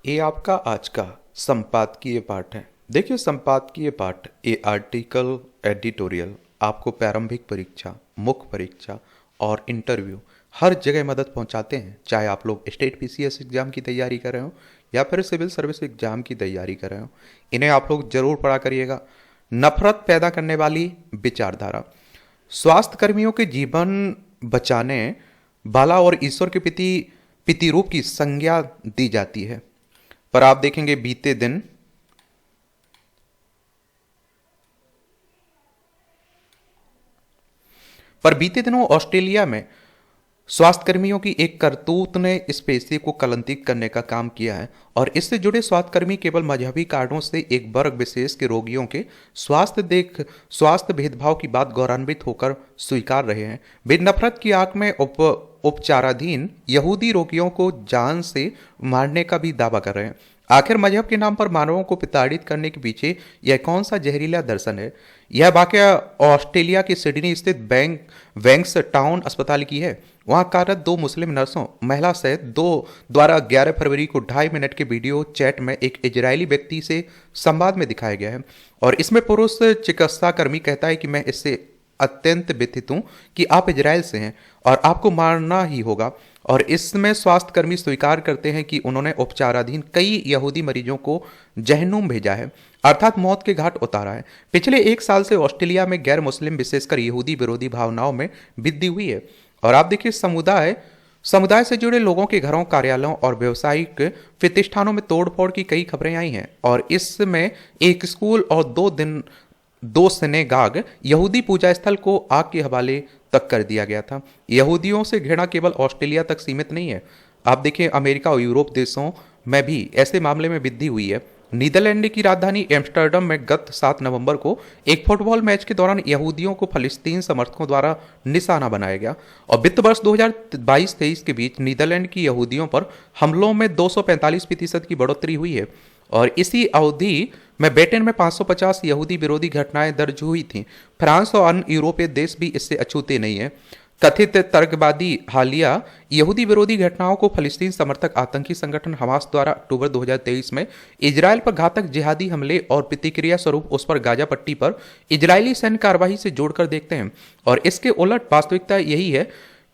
ये आपका आज का संपादकीय पाठ है। देखिए, संपादकीय पाठ ये आर्टिकल, एडिटोरियल आपको प्रारंभिक परीक्षा, मुख्य परीक्षा और इंटरव्यू हर जगह मदद पहुंचाते हैं। चाहे आप लोग स्टेट पीसीएस एग्जाम की तैयारी कर रहे हो या फिर सिविल सर्विस एग्जाम की तैयारी कर रहे हो, इन्हें आप लोग जरूर पढ़ा करिएगा। नफरत पैदा करने वाली विचारधारा, स्वास्थ्य कर्मियों के जीवन बचाने बाला और ईश्वर के पिति रूप की संज्ञा दी जाती है। पर आप देखेंगे बीते दिनों ऑस्ट्रेलिया में स्वास्थ्यकर्मियों की एक करतूत ने इस पेशे को कलंकित करने का काम किया है और इससे जुड़े स्वास्थ्यकर्मी केवल मजहबी कारणों से एक वर्ग विशेष के रोगियों के स्वास्थ्य भेदभाव की बात गौरवान्वित होकर स्वीकार रहे हैं। वे नफरत की आंख में उपचाराधीन यहूदी रोगियों को जान से मारने का भी दावा कर रहे हैं। आखिर मजहब के नाम पर मानवों को प्रताड़ित करने के पीछे यह कौन सा जहरीला दर्शन है? यह वाकया ऑस्ट्रेलिया के सिडनी स्थित बैंक्स टाउन अस्पताल की है। वहां कार्यरत दो मुस्लिम नर्सों महिला सहित दो द्वारा 11 फरवरी को 2.5 मिनट के वीडियो चैट में एक इजरायली व्यक्ति से संवाद में दिखाया गया है और इसमें पुरुष चिकित्सा कर्मी कहता है कि मैं इससे अत्यंत व्यथित हूं कि आप इजराइल से हैं और आपको मारना ही होगा। और इसमें स्वास्थ्यकर्मी स्वीकार करते हैं कि उन्होंने उपचाराधीन कई यहूदी मरीजों को जहन्नुम भेजा है, अर्थात मौत के घाट उतारा है। पिछले 1 साल से ऑस्ट्रेलिया में गैर मुस्लिम विशेषकर यहूदी विरोधी भावनाओं में वृद्धि हुई है। और आप देखिए, समुदाय से जुड़े लोगों के घरों, कार्यालयों और व्यावसायिक प्रतिष्ठानों में तोड़फोड़ की कई खबरें आई हैं और इसमें एक स्कूल और दो सिनेगाग यहूदी पूजा स्थल को आग के हवाले तक कर दिया गया था। यहूदियों से घृणा केवल ऑस्ट्रेलिया तक सीमित नहीं है। आप देखिए, अमेरिका और यूरोप देशों में भी ऐसे मामले में वृद्धि हुई है। नीदरलैंड की राजधानी एम्स्टर्डम में गत 7 नवंबर को एक फुटबॉल मैच के दौरान यहूदियों को फलस्तीन समर्थकों द्वारा निशाना बनाया गया और वित्त वर्ष 2022-23 के बीच नीदरलैंड की यहूदियों पर हमलों में 245% की बढ़ोतरी हुई है और इसी अवधि में ब्रिटेन में 550 यहूदी विरोधी घटनाएं दर्ज हुई थीं। फ्रांस और अन्य यूरोपीय देश भी इससे अछूते नहीं है। कथित तर्कवादी हालिया यहूदी विरोधी घटनाओं को फलस्तीन समर्थक आतंकी संगठन हमास द्वारा अक्टूबर 2023 में इजरायल पर घातक जिहादी हमले और प्रतिक्रिया स्वरूप उस पर गाजा पट्टी पर इजरायली सैन्य कार्रवाई से जोड़कर देखते हैं। और इसके उलट वास्तविकता यही है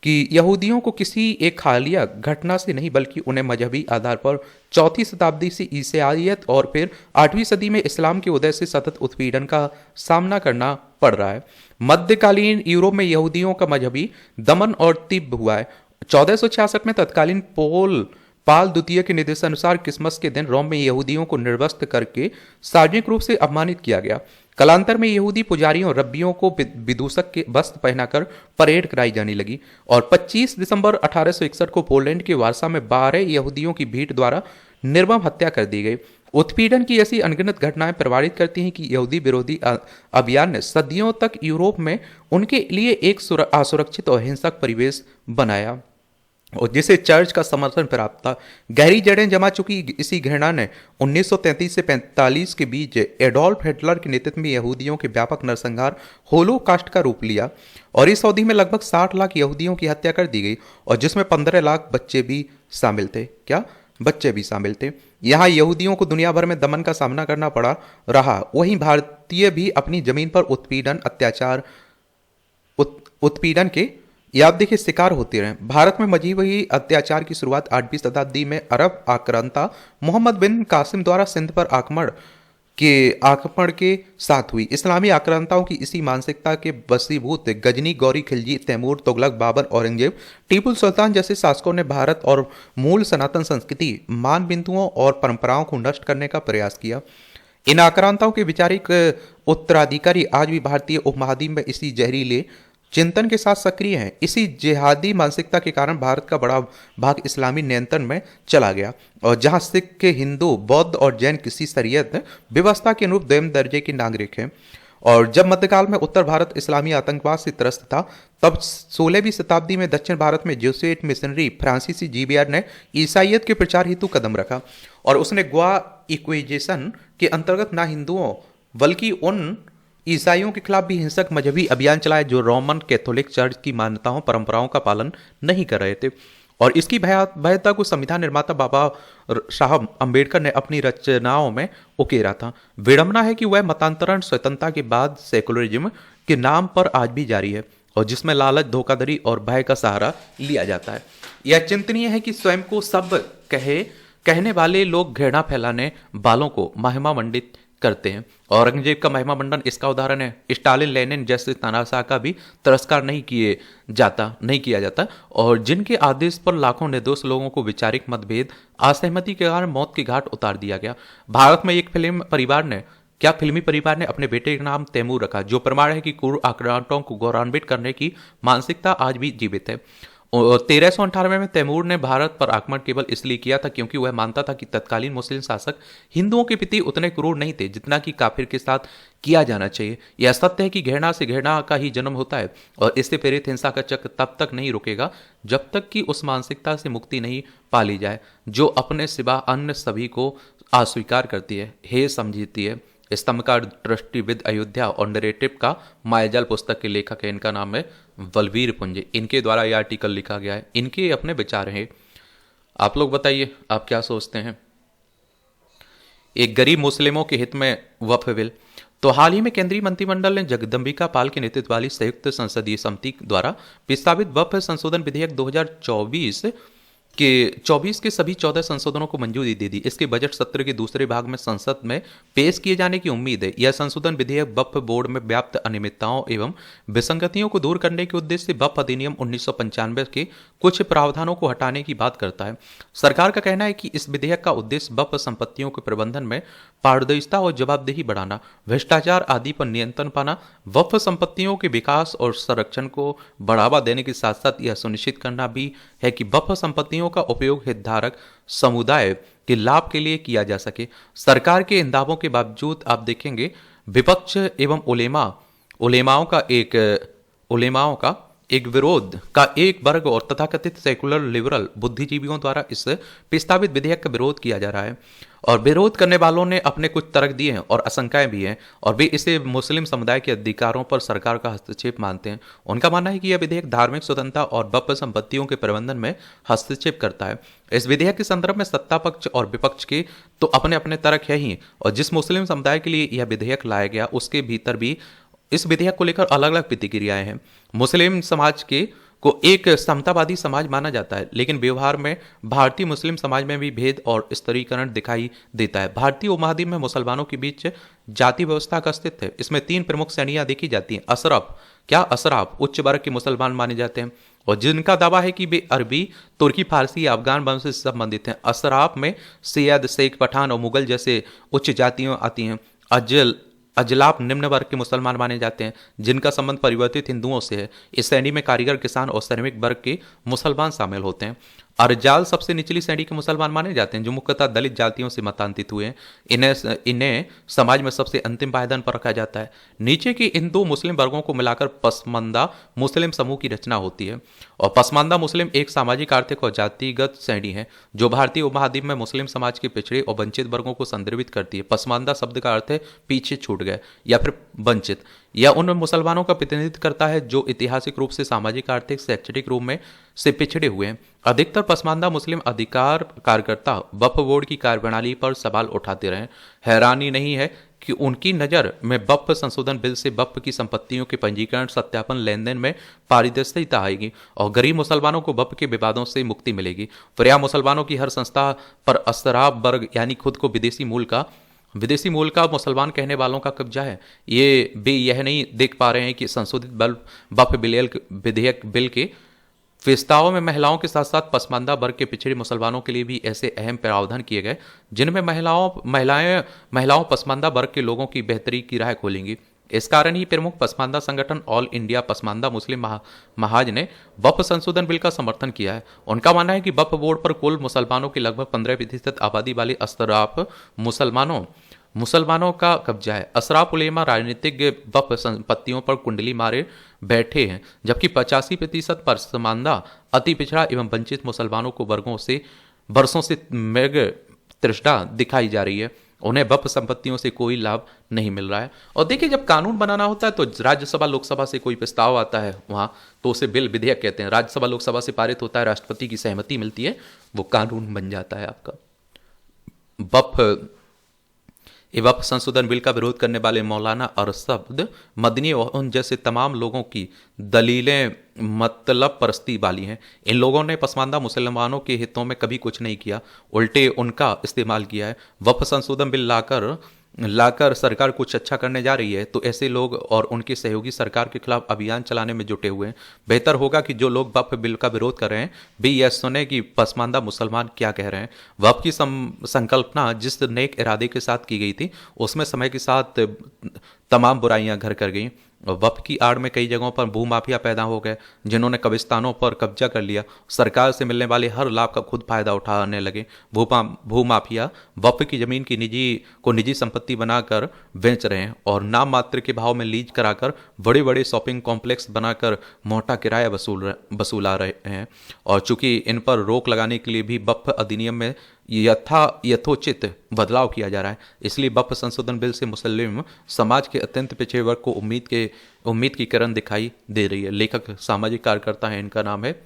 कि यहूदियों को किसी एक हालिया घटना से नहीं बल्कि उन्हें मजहबी आधार पर 4वीं शताब्दी से ईसाईयत और फिर 8वीं सदी में इस्लाम के उदय से सतत उत्पीड़न का सामना करना पड़ रहा है। मध्यकालीन यूरोप में यहूदियों का मजहबी दमन और तीव्र हुआ है। 1466 में तत्कालीन पाल द्वितीय के निर्देशानुसार क्रिसमस के दिन रोम में यहूदियों को निर्वस्त्र करके सार्वजनिक रूप से अपमानित किया गया। कालांतर में यहूदी पुजारियों रब्बियों को विदूषक के वस्त्र पहनाकर परेड कराई जाने लगी और 25 दिसंबर 1861 को पोलैंड के वारसा में 12 यहूदियों की भीड़ द्वारा निर्मम हत्या कर दी गई। उत्पीड़न की ऐसी अनगिनत घटनाएं प्रमाणित करती हैं कि यहूदी विरोधी अभियान ने सदियों तक यूरोप में उनके लिए एक असुरक्षित और हिंसक परिवेश बनाया और जिसे चर्च का समर्थन प्राप्त था। गहरी जड़ें जमा चुकी इसी घृणा ने 1933 से 45 के बीच एडोल्फ हिटलर के नेतृत्व में यहूदियों के व्यापक नरसंहार होलोकास्ट का रूप लिया और इस अवधि में लगभग 60 लाख यहूदियों की हत्या कर दी गई और जिसमें 15 लाख बच्चे भी शामिल थे। क्या बच्चे भी शामिल थे? यहाँ यहूदियों को दुनिया भर में दमन का सामना करना पड़ा रहा, वहीं भारतीय भी अपनी जमीन पर उत्पीड़न के आप देखिए शिकार होते रहे। भारत में मजहबी अत्याचार की शुरुआत 8वीं शताब्दी में अरब आक्रांता मोहम्मद बिन कासिम द्वारा सिंध पर आक्रमण के साथ हुई। इस्लामी आक्रांताओं की इसी मानसिकता के वशीभूत गजनी, गौरी खिलजी, तैमूर, तुगलक, बाबर, औरंगजेब, टीपू सुल्तान जैसे शासकों ने भारत और मूल सनातन संस्कृति, मान बिंदुओं और परंपराओं को नष्ट करने का प्रयास किया। इन आक्रांताओं के वैचारिक उत्तराधिकारी आज भी भारतीय उपमहाद्वीप में इसी जहरीले चिंतन के साथ सक्रिय हैं। इसी जिहादी मानसिकता के कारण भारत का बड़ा भाग इस्लामी नियंत्रण में चला गया और जहां सिख, हिंदू, बौद्ध और जैन किसी शरीयत व्यवस्था के अनुरूप द्वितीय दर्जे के नागरिक हैं। और जब मध्यकाल में उत्तर भारत इस्लामी आतंकवाद से त्रस्त था, तब 16वीं शताब्दी में दक्षिण भारत में जेसुइट मिशनरी फ्रांसीसी जीबियर ने ईसाईयत के प्रचार हेतु कदम रखा और उसने गोवा इक्विजेशन के अंतर्गत न हिंदुओं बल्कि उन ईसाइयों के खिलाफ भी हिंसक मजहबी अभियान चलाए जो रोमन कैथोलिक चर्च की मान्यताओं परंपराओं का पालन नहीं कर रहे थे। और इसकी भयावहता को संविधान निर्माता बाबा साहब अंबेडकर ने अपनी रचनाओं में उकेरा था। विडंबना है कि वह मतांतरण स्वतंत्रता के बाद सेकुलरिज्म के नाम पर आज भी जारी है, और जिसमें लालच, धोखाधड़ी और भय का सहारा लिया जाता है। यह चिंतनीय है कि स्वयं को सब कहने वाले लोग घृणा फैलाने वालों को महिमा मंडित करते हैं। औरंगजेब का महिमा मंडन इसका उदाहरण है। स्टालिन, लेनिन जैसे तानाशाह का भी तिरस्कार नहीं किया जाता, और जिनके आदेश पर लाखों निर्दोष लोगों को वैचारिक मतभेद, असहमति के कारण मौत की घाट उतार दिया गया। भारत में एक फिल्मी परिवार ने अपने बेटे का नाम तैमूर रखा, जो प्रमाण है कि क्रूर आक्रांताओं को गौरवान्वित करने की मानसिकता आज भी जीवित है। 1398 में तैमूर ने भारत पर आक्रमण केवल इसलिए किया था क्योंकि वह मानता था कि तत्कालीन मुस्लिम शासक हिंदुओं के प्रति उतने क्रूर नहीं थे जितना कि काफिर के साथ किया जाना चाहिए। यह सत्य है कि घृणा से घृणा का ही जन्म होता है, और इससे प्रेरित हिंसा का चक्र तब तक नहीं रुकेगा जब तक कि उस मानसिकता से मुक्ति नहीं पा ली जाए जो अपने सिवा अन्य सभी को अस्वीकार करती है, हे समझती है। स्तंभकार, दृष्टिविद, अयोध्या और नरेटिव का मायाजाल पुस्तक के लेखक है, इनका नाम है बलवीर पुंजे। इनके द्वारा यह आर्टिकल लिखा गया है, इनके अपने विचार हैं। आप लोग बताइए, आप क्या सोचते हैं। एक गरीब मुस्लिमों के हित में वक्फ बिल। तो हाल ही में केंद्रीय मंत्रिमंडल ने जगदम्बिका पाल के नेतृत्व वाली संयुक्त संसदीय समिति द्वारा प्रस्तावित वक्फ संशोधन विधेयक 2024 के सभी 14 संशोधनों को मंजूरी दे दी। इसके बजट सत्र के दूसरे भाग में संसद में पेश किए जाने की उम्मीद है। यह संशोधन विधेयक वक्फ बोर्ड में व्याप्त अनियमितताओं एवं विसंगतियों को दूर करने के उद्देश्य से वक्फ अधिनियम 1995 के कुछ प्रावधानों को हटाने की बात करता है। सरकार का कहना है कि इस विधेयक का उद्देश्य वक्फ संपत्तियों के प्रबंधन में पारदर्शिता और जवाबदेही बढ़ाना, भ्रष्टाचार आदि पर नियंत्रण पाना, वक्फ संपत्तियों के विकास और संरक्षण को बढ़ावा देने के साथ साथ यह सुनिश्चित करना भी है कि वक्फ संपत्तियों का उपयोग हितधारक समुदाय के लाभ के लिए किया जा सके। सरकार के इन दावों के बावजूद आप देखेंगे विपक्ष एवं उलेमाओं का एक विरोध का एक वर्ग और तथाकथित सेकुलर लिबरल बुद्धिजीवियों द्वारा इस प्रस्तावित विधेयक का विरोध किया जा रहा है। और विरोध करने वालों ने अपने कुछ तर्क दिए हैं और आशंकाएं भी हैं, और वे इसे मुस्लिम समुदाय के अधिकारों पर सरकार का हस्तक्षेप मानते हैं। उनका मानना है कि यह विधेयक धार्मिक स्वतंत्रता और वक्फ संपत्तियों के प्रबंधन में हस्तक्षेप करता है। इस विधेयक के संदर्भ में सत्ता पक्ष और विपक्ष के तो अपने अपने तर्क है ही, और जिस मुस्लिम समुदाय के लिए यह विधेयक लाया गया उसके भीतर भी इस विधेयक को लेकर अलग अलग प्रतिक्रियाएं हैं। मुस्लिम समाज को एक समतावादी समाज माना जाता है, लेकिन व्यवहार में भारतीय मुस्लिम समाज में भी भेद और स्तरीकरण दिखाई देता है। भारतीय उपमहाद्वीप में मुसलमानों के बीच जाति व्यवस्था का अस्तित्व है। इसमें 3 प्रमुख श्रेणियां देखी जाती हैं। अशराफ उच्च वर्ग के मुसलमान माने जाते हैं, और जिनका दावा है कि वे अरबी, तुर्की, फारसी, अफगान वंश से संबंधित हैं। अशराफ में सैयद, शेख, पठान और मुगल जैसे उच्च जातियां आती हैं। अजलाफ निम्न वर्ग के मुसलमान माने जाते हैं, जिनका संबंध परिवर्तित हिंदुओं से है। इस श्रेणी में कारीगर, किसान और श्रमिक वर्ग के मुसलमान शामिल होते हैं। अरजाल सबसे निचली श्रेणी के मुसलमान माने जाते हैं, जो मुख्यतः दलित जातियों से मतांतरित हुए हैं। इन्हें समाज में सबसे अंतिम पायदान पर रखा जाता है। नीचे के इन 2 मुस्लिम वर्गों को मिलाकर पसमानदा मुस्लिम समूह की रचना होती है। और पसमानदा मुस्लिम एक सामाजिक, आर्थिक और जातिगत श्रेणी है जो भारतीय उपमहाद्वीप में मुस्लिम समाज के पिछड़े और वंचित वर्गों को संदर्भित करती है। पसमानदा शब्द का अर्थ है पीछे छूट गए या फिर वंचित। यह उन मुसलमानों का प्रतिनिधित्व करता है जो ऐतिहासिक रूप से सामाजिक, आर्थिक, शैक्षणिक रूप में से पिछड़े हुए हैं। अधिकतर पसमानदा मुस्लिम अधिकार कार्यकर्ता वक्फ बोर्ड की कार्यप्रणाली पर सवाल उठाते रहे। हैरानी नहीं है कि उनकी नज़र में वक्फ संशोधन बिल से वक्फ की संपत्तियों के पंजीकरण, सत्यापन, लेन देन में पारदर्शिता आएगी और गरीब मुसलमानों को वक्फ के विवादों से मुक्ति मिलेगी। फिर यह मुसलमानों की हर संस्था पर अशराफ वर्ग यानी खुद को विदेशी मूल का मुसलमान कहने वालों का कब्जा है। वे यह नहीं देख पा रहे हैं कि संशोधित वक्फ विधेयक बिल के प्रस्तावों में महिलाओं के साथ साथ पसमानदा वर्ग के पिछड़े मुसलमानों के लिए भी ऐसे अहम प्रावधान किए गए जिनमें महिलाओं पसमानदा वर्ग के लोगों की बेहतरी की राह खोलेंगी। इस कारण ही प्रमुख पसमानदा संगठन ऑल इंडिया पसमानदा मुस्लिम महाज ने वक्फ संशोधन बिल का समर्थन किया है। उनका मानना है कि वक्फ बोर्ड पर कुल मुसलमानों की लगभग 15% आबादी वाले अशराफ मुसलमानों का कब्जा है। अशराफ उलेमा राजनीतिक वक्फ संपत्तियों पर कुंडली मारे बैठे हैं, जबकि 85% पसमानदा, अति पिछड़ा एवं वंचित मुसलमानों को वर्षों से मृग तृष्णा दिखाई जा रही है। उन्हें वक्फ संपत्तियों से कोई लाभ नहीं मिल रहा है। और देखिए, जब कानून बनाना होता है तो राज्यसभा लोकसभा से कोई प्रस्ताव आता है वहाँ, तो उसे बिल विधेयक कहते हैं। राज्यसभा लोकसभा से पारित होता है, राष्ट्रपति की सहमति मिलती है, वो कानून बन जाता है आपका। वक्फ वक्फ संशोधन बिल का विरोध करने वाले मौलाना अरशद मदनी और उन जैसे तमाम लोगों की दलीलें मतलब परस्ती वाली हैं। इन लोगों ने पसमानदा मुसलमानों के हितों में कभी कुछ नहीं किया, उल्टे उनका इस्तेमाल किया है। वक्फ संशोधन बिल लाकर लाकर सरकार कुछ अच्छा करने जा रही है तो ऐसे लोग और उनके सहयोगी सरकार के खिलाफ अभियान चलाने में जुटे हुए हैं। बेहतर होगा कि जो लोग वक्फ बिल का विरोध कर रहे हैं भी यह सुने कि पसमानदा मुसलमान क्या कह रहे हैं। वक्फ की संकल्पना जिस नेक इरादे के साथ की गई थी, उसमें समय के साथ तमाम बुराइयां घर कर गईं। वक्फ की आड़ में कई जगहों पर भूमाफिया पैदा हो गए, जिन्होंने कब्रिस्तानों पर कब्जा कर लिया। सरकार से मिलने वाले हर लाभ का खुद फायदा उठाने लगे। भूमाफिया वक्फ की जमीन की निजी संपत्ति बनाकर बेच रहे हैं और नाम मात्र के भाव में लीज कराकर बड़े बड़े शॉपिंग कॉम्प्लेक्स बनाकर मोटा किराया वसूला रहे हैं। और चूंकि इन पर रोक लगाने के लिए भी वक्फ अधिनियम में यथोचित बदलाव किया जा रहा है, इसलिए वक्फ संशोधन बिल से मुस्लिम समाज के अत्यंत पिछड़े वर्ग को उम्मीद की किरण दिखाई दे रही है। लेखक सामाजिक कार्यकर्ता है, इनका नाम है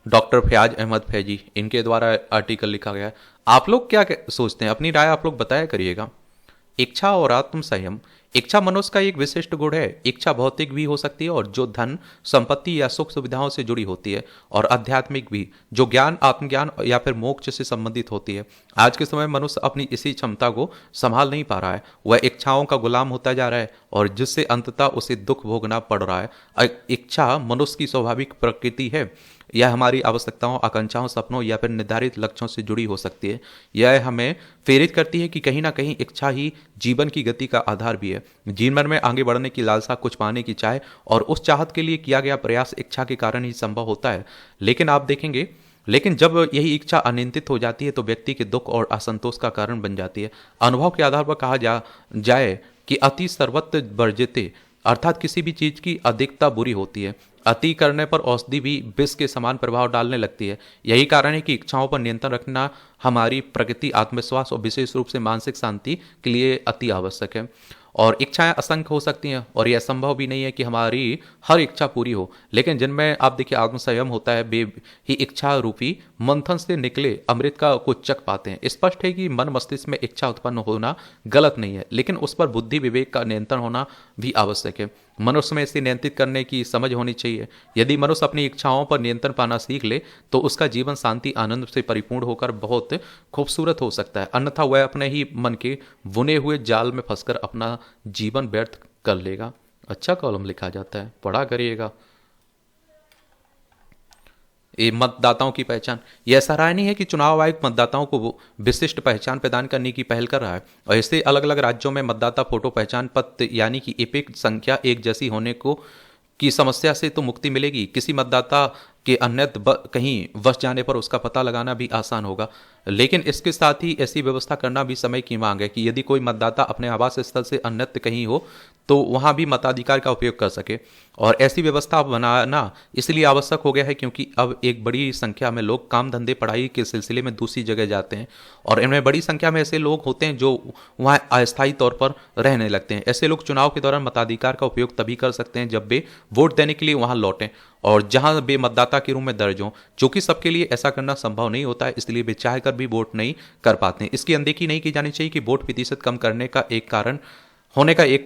डॉक्टर फयाज अहमद फैजी। इनके द्वारा आर्टिकल लिखा गया है। आप लोग क्या सोचते हैं? अपनी राय आप लोग बताया करिएगा। इच्छा और आत्म संयम। इच्छा मनुष्य का एक विशिष्ट गुण है। इच्छा भौतिक भी हो सकती है और जो धन संपत्ति या सुख सुविधाओं से जुड़ी होती है, और आध्यात्मिक भी, जो ज्ञान, आत्मज्ञान या फिर मोक्ष से संबंधित होती है। आज के समय मनुष्य अपनी इसी क्षमता को संभाल नहीं पा रहा है। वह इच्छाओं का गुलाम होता जा रहा है और जिससे अंततः उसे दुख भोगना पड़ रहा है। इच्छा मनुष्य की स्वाभाविक प्रकृति है। यह हमारी आवश्यकताओं, आकांक्षाओं, सपनों या फिर निर्धारित लक्ष्यों से जुड़ी हो सकती है। यह हमें प्रेरित करती है कि कहीं ना कहीं इच्छा ही जीवन की गति का आधार भी है। जीवन में आगे बढ़ने की लालसा, कुछ पाने की चाह और उस चाहत के लिए किया गया प्रयास इच्छा के कारण ही संभव होता है। लेकिन जब यही इच्छा अनियंत्रित हो जाती है तो व्यक्ति के दुख और असंतोष का कारण बन जाती है। अनुभव के आधार पर कहा जाए कि अति सर्वत्र वर्जिते, अर्थात किसी भी चीज की अधिकता बुरी होती है। अति करने पर औषधि भी विष के समान प्रभाव डालने लगती है। यही कारण है कि इच्छाओं पर नियंत्रण रखना हमारी प्रकृति, आत्मविश्वास और विशेष रूप से मानसिक शांति के लिए अति आवश्यक है। और इच्छाएं असंख्य हो सकती हैं और यह संभव भी नहीं है कि हमारी हर इच्छा पूरी हो। लेकिन जिनमें आप देखिए आत्मसंयम होता है, वे ही इच्छा रूपी मंथन से निकले अमृत का कुछ चख पाते हैं। स्पष्ट है कि मन मस्तिष्क में इच्छा उत्पन्न होना गलत नहीं है, लेकिन उस पर बुद्धि विवेक का नियंत्रण होना भी आवश्यक है। मनुष्य में इसे नियंत्रित करने की समझ होनी चाहिए। यदि मनुष्य अपनी इच्छाओं पर नियंत्रण पाना सीख ले तो उसका जीवन शांति, आनंद से परिपूर्ण होकर बहुत खूबसूरत हो सकता है। अन्यथा वह अपने ही मन के बुने हुए जाल में फंसकर अपना जीवन व्यर्थ कर लेगा। अच्छा कॉलम लिखा जाता है, पढ़ा करिएगा। ये मतदाताओं की पहचान। यह सराहनीय है कि चुनाव आयोग मतदाताओं को विशिष्ट पहचान प्रदान करने की पहल कर रहा है और इससे अलग अलग राज्यों में मतदाता फोटो पहचान पत्र यानी कि एपिक संख्या एक जैसी होने की समस्या से तो मुक्ति मिलेगी। किसी मतदाता के अन्यत्र कहीं वस जाने पर उसका पता लगाना भी आसान होगा। लेकिन इसके साथ ही ऐसी व्यवस्था करना भी समय की मांग है कि यदि कोई मतदाता अपने आवास स्थल से अन्यत्र कहीं हो तो वहां भी मताधिकार का उपयोग कर सके। और ऐसी व्यवस्था बनाना इसलिए आवश्यक हो गया है क्योंकि अब एक बड़ी संख्या में लोग काम धंधे, पढ़ाई के सिलसिले में दूसरी जगह जाते हैं और इनमें बड़ी संख्या में ऐसे लोग होते हैं जो वहाँ अस्थायी तौर पर रहने लगते हैं। ऐसे लोग चुनाव के दौरान मताधिकार का उपयोग तभी कर सकते हैं जब वे वोट देने के लिए वहां लौटें और जहां वे मतदाता के रूप में दर्ज हों। चूंकि सबके लिए ऐसा करना संभव नहीं होता है, इसलिए वे चाहकर भी वोट नहीं कर पाते हैं। इसकी अनदेखी नहीं की जानी चाहिए कि वोट प्रतिशत कम करने का एक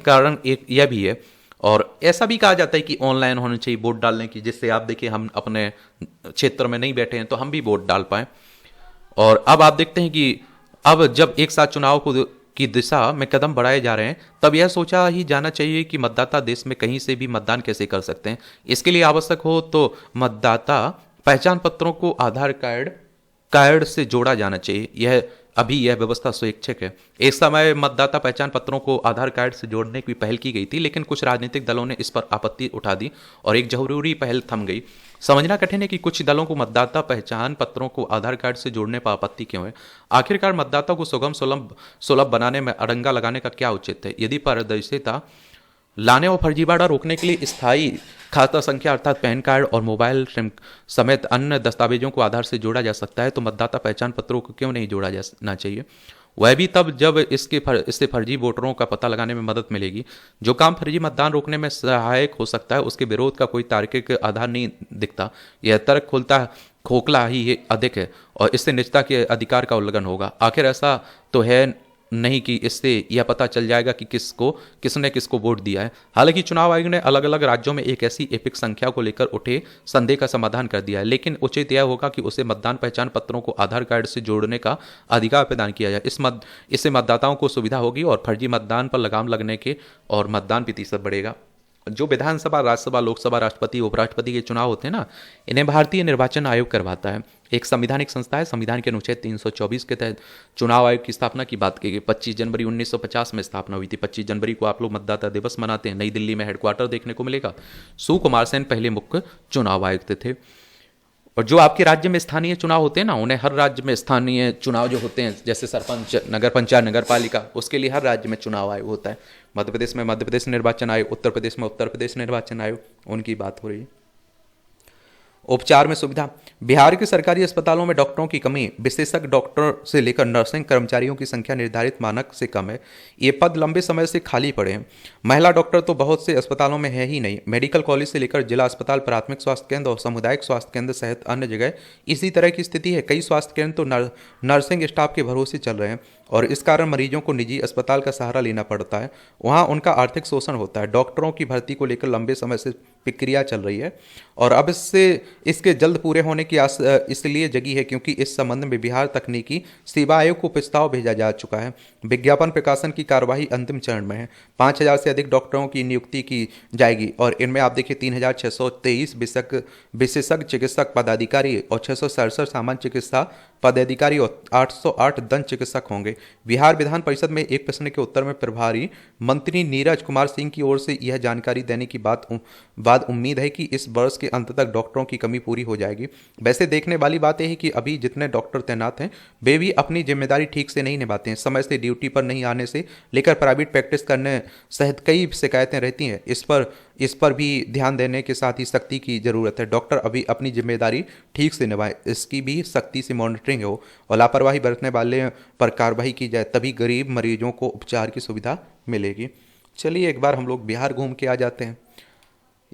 कारण यह भी है। और ऐसा भी कहा जाता है कि ऑनलाइन होना चाहिए वोट डालने की, जिससे आप देखिए हम अपने क्षेत्र में नहीं बैठे हैं तो हम भी वोट डाल पाएं। और अब आप देखते हैं कि अब जब एक साथ चुनाव की दिशा में कदम बढ़ाए जा रहे हैं तब यह सोचा ही जाना चाहिए कि मतदाता देश में कहीं से भी मतदान कैसे कर सकते हैं। इसके लिए आवश्यक हो तो मतदाता पहचान पत्रों को आधार कार्ड से जोड़ा जाना चाहिए। यह व्यवस्था स्वैच्छिक है। एक समय मतदाता पहचान पत्रों को आधार कार्ड से जोड़ने की पहल की गई थी, लेकिन कुछ राजनीतिक दलों ने इस पर आपत्ति उठा दी और एक जरूरी पहल थम गई। समझना कठिन है कि कुछ दलों को मतदाता पहचान पत्रों को आधार कार्ड से जोड़ने पर आपत्ति क्यों है। आखिरकार मतदाता को सुलभ बनाने में अड़ंगा लगाने का क्या उचित है? यदि पारदर्शिता लाने और फर्जीवाड़ा रोकने के लिए स्थायी खाता संख्या अर्थात पैन कार्ड और मोबाइल समेत अन्य दस्तावेजों को आधार से जोड़ा जा सकता है तो मतदाता पहचान पत्रों को क्यों नहीं जोड़ा जाना चाहिए? वह भी तब जब इससे फर्जी वोटरों का पता लगाने में मदद मिलेगी। जो काम फर्जी मतदान रोकने में सहायक हो सकता है उसके विरोध का कोई तार्किक आधार नहीं दिखता। यह तर्क खोखला ही अधिक है और इससे निजता के अधिकार का उल्लंघन होगा। आखिर ऐसा तो है नहीं कि इससे यह पता चल जाएगा कि किसने किसको वोट दिया है। हालांकि चुनाव आयोग ने अलग अलग राज्यों में एक ऐसी एपिक संख्या को लेकर उठे संदेह का समाधान कर दिया है, लेकिन उचित यह होगा कि उसे मतदान पहचान पत्रों को आधार कार्ड से जोड़ने का अधिकार प्रदान किया जाए। इससे मतदाताओं को सुविधा होगी और फर्जी मतदान पर लगाम लगने के और मतदान प्रतिशत बढ़ेगा। जो विधानसभा, राज्यसभा, लोकसभा, राष्ट्रपति, उपराष्ट्रपति के चुनाव होते हैं ना, इन्हें भारतीय निर्वाचन आयोग करवाता है। एक संवैधानिक संस्था है। संविधान के अनुच्छेद 324 के तहत चुनाव आयोग की स्थापना की बात की गई। 25 जनवरी 1950 में स्थापना हुई थी। 25 जनवरी को आप लोग मतदाता दिवस मनाते हैं। नई दिल्ली में हेडक्वार्टर देखने को मिलेगा। सुकुमार सेन पहले मुख्य चुनाव आयुक्त थे। और जो आपके राज्य में स्थानीय चुनाव होते हैं ना, उन्हें हर राज्य में स्थानीय चुनाव जो होते हैं, जैसे सरपंच, नगर पंचायत, नगर पालिका, उसके लिए हर राज्य में चुनाव आयोग होता है। मध्य प्रदेश में मध्य प्रदेश निर्वाचन आयोग, उत्तर प्रदेश में उत्तर प्रदेश निर्वाचन आयोग, उनकी बात हो रही है। उपचार में सुविधा। बिहार के सरकारी अस्पतालों में डॉक्टरों की कमी, विशेषज्ञ डॉक्टर से लेकर नर्सिंग कर्मचारियों की संख्या निर्धारित मानक से कम है। ये पद लंबे समय से खाली पड़े हैं। महिला डॉक्टर तो बहुत से अस्पतालों में है ही नहीं। मेडिकल कॉलेज से लेकर जिला अस्पताल, प्राथमिक स्वास्थ्य केंद्र और सामुदायिक स्वास्थ्य केंद्र सहित अन्य जगह इसी तरह की स्थिति है। कई स्वास्थ्य केंद्र तो नर्सिंग स्टाफ के भरोसे चल रहे हैं और इस कारण मरीजों को निजी अस्पताल का सहारा लेना पड़ता है। वहाँ उनका आर्थिक शोषण होता है। डॉक्टरों की भर्ती को लेकर लंबे समय से प्रक्रिया चल रही है और अब इसके जल्द पूरे होने की आस इसलिए जगी है क्योंकि इस संबंध में बिहार तकनीकी सेवा आयोग को प्रस्ताव भेजा जा चुका है। विज्ञापन प्रकाशन की कार्यवाही अंतिम चरण में है। 5,000 से अधिक डॉक्टरों की नियुक्ति की जाएगी और इनमें आप देखिए 3,623 विशेषज्ञ चिकित्सक पदाधिकारी और 667 सामान्य चिकित्सा पदाधिकारी और 808 दंत चिकित्सक होंगे। बिहार विधान परिषद में एक प्रश्न के उत्तर में प्रभारी मंत्री नीरज कुमार सिंह की ओर से यह जानकारी देने की बाद उम्मीद है कि इस वर्ष के अंत तक डॉक्टरों की कमी पूरी हो जाएगी। वैसे देखने वाली बात यह है कि अभी जितने डॉक्टर तैनात हैं वे भी अपनी जिम्मेदारी ठीक से नहीं निभाते हैं। समय से ड्यूटी पर नहीं आने से लेकर प्राइवेट प्रैक्टिस करने सहित कई शिकायतें रहती हैं। इस पर भी ध्यान देने के साथ ही सख्ती की जरूरत है। डॉक्टर अभी अपनी जिम्मेदारी ठीक से निभाएं, इसकी भी सख्ती से मॉनिटरिंग हो और लापरवाही बरतने वाले पर कार्रवाई की जाए, तभी गरीब मरीजों को उपचार की सुविधा मिलेगी। चलिए एक बार हम लोग बिहार घूम के आ जाते हैं।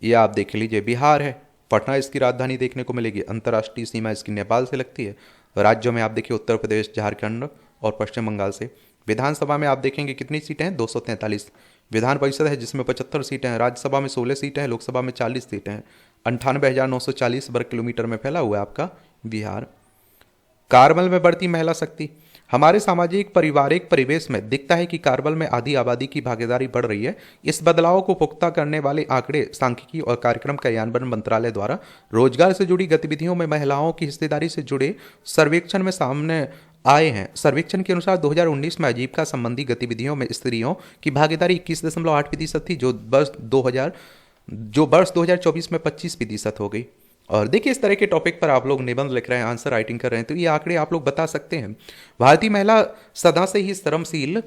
ये आप देख लीजिए, बिहार है। पटना इसकी राजधानी देखने को मिलेगी। अंतर्राष्ट्रीय सीमा इसकी नेपाल से लगती है। राज्यों में आप देखिए उत्तर प्रदेश, झारखंड और पश्चिम बंगाल से। विधानसभा में आप देखेंगे कितनी सीटें हैं, 243। विधान परिषद है जिसमें 75 सीटें हैं। राज्यसभा में 16 सीटें हैं। लोकसभा में 40 सीटें हैं। 98,940 वर्ग किलोमीटर में फैला हुआ है आपका बिहार। कारगिल में बढ़ती महिला शक्ति। हमारे सामाजिक पारिवारिक परिवेश में दिखता है कि कारगिल में आधी आबादी की भागीदारी बढ़ रही है। इस बदलाव को पुख्ता करने वाले आंकड़े सांख्यिकी और कार्यक्रम कार्यान्वयन मंत्रालय द्वारा रोजगार से जुड़ी गतिविधियों में महिलाओं की हिस्सेदारी से जुड़े सर्वेक्षण में सामने आए हैं। सर्वेक्षण के अनुसार 2019 में आजीविका संबंधी गतिविधियों में स्त्रियों की भागीदारी 21.8% थी, जो वर्ष 2024 में 25% हो गई। और देखिए इस तरह के टॉपिक पर आप लोग निबंध लिख रहे हैं, आंसर राइटिंग कर रहे हैं, तो ये आंकड़े आप लोग बता सकते हैं। भारतीय महिला सदा से ही श्रमशील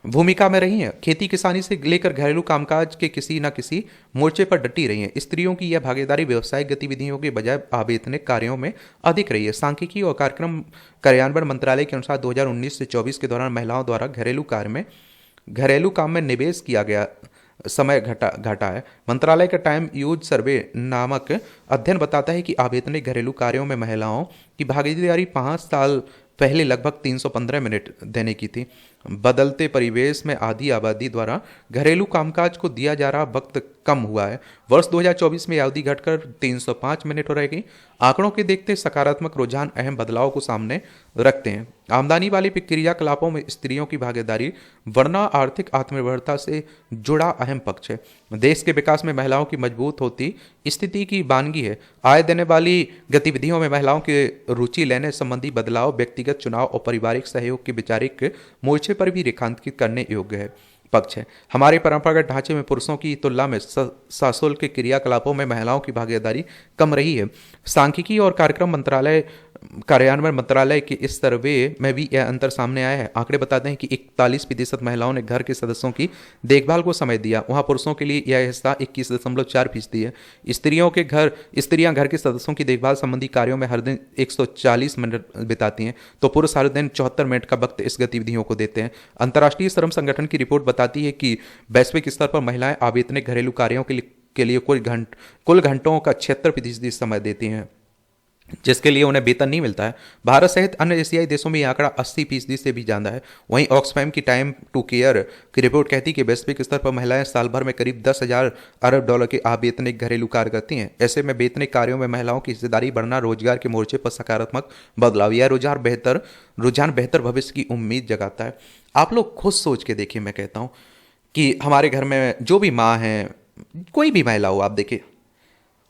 भूमिका में रही हैं। खेती किसानी से लेकर घरेलू कामकाज के किसी न किसी मोर्चे पर डटी रही हैं। स्त्रियों की यह भागीदारी व्यवसायिक गतिविधियों के बजाय आवेतनिक कार्यों में अधिक रही है। सांख्यिकी और कार्यक्रम कार्यान्वयन मंत्रालय के अनुसार 2019 से 24 के दौरान महिलाओं द्वारा घरेलू काम में निवेश किया गया समय घटा है। मंत्रालय का टाइम यूज सर्वे नामक अध्ययन बताता है कि आवेतनिक घरेलू कार्यों में महिलाओं की भागीदारी 5 साल पहले लगभग 315 मिनट देने की थी। बदलते परिवेश में आधी आबादी द्वारा घरेलू कामकाज को दिया जा रहा वक्त कम हुआ है। वर्ष 2024 में अवधि घटकर 305 मिनट हो रहेगी। आंकड़ों के देखते सकारात्मक रुझान अहम बदलाव को सामने रखते हैं। आमदनी वाले क्रियाकलापों में स्त्रियों की भागीदारी बढ़ना आर्थिक आत्मनिर्भरता से जुड़ा अहम पक्ष है। देश के विकास में महिलाओं की मजबूत होती स्थिति की बानगी है। आय देने वाली गतिविधियों में महिलाओं की रुचि लेने संबंधी बदलाव व्यक्तिगत चुनाव और पारिवारिक सहयोग के वैचारिक मोर्चे पर भी रेखांकित करने योग्य है पक्ष है। हमारे परंपरागत ढांचे में पुरुषों की तुलना में सशुल्क क्रियाकलापों में महिलाओं की भागीदारी कम रही है। सांख्यिकी और कार्यक्रम मंत्रालय कार्यान्वयन मंत्रालय के इस सर्वे में भी यह अंतर सामने आया है। आंकड़े बताते हैं कि 41% महिलाओं ने घर के सदस्यों की देखभाल को समय दिया, वहां पुरुषों के लिए यह हिस्सा 21.4% है। स्त्रियां घर के सदस्यों की देखभाल संबंधी कार्यों में हर दिन 140 मिनट बिताती हैं, तो पुरुष हर दिन 74 मिनट का वक्त इस गतिविधियों को देते हैं। अंतर्राष्ट्रीय श्रम संगठन की रिपोर्ट बताती है कि वैश्विक स्तर पर महिलाएं अवेतनिक घरेलू कार्यों के लिए कुल घंटों का 76% समय देती हैं, जिसके लिए उन्हें वेतन नहीं मिलता है। भारत सहित अन्य एशियाई देशों में यह आंकड़ा 80% से भी ज्यादा है। वहीं ऑक्सफैम की टाइम टू केयर की रिपोर्ट कहती है कि वैश्विक स्तर पर महिलाएं साल भर में करीब 10,000 अरब डॉलर के अवेतनिक घरेलू कार्य करती हैं। ऐसे में वेतनिक कार्यों में महिलाओं की हिस्सेदारी बढ़ना रोजगार के मोर्चे पर सकारात्मक बदलाव या रुझान बेहतर भविष्य की उम्मीद जगाता है। आप लोग खुद सोच के देखिए, मैं कहता हूँ कि हमारे घर में जो भी माँ है, कोई भी महिला हो, आप देखिए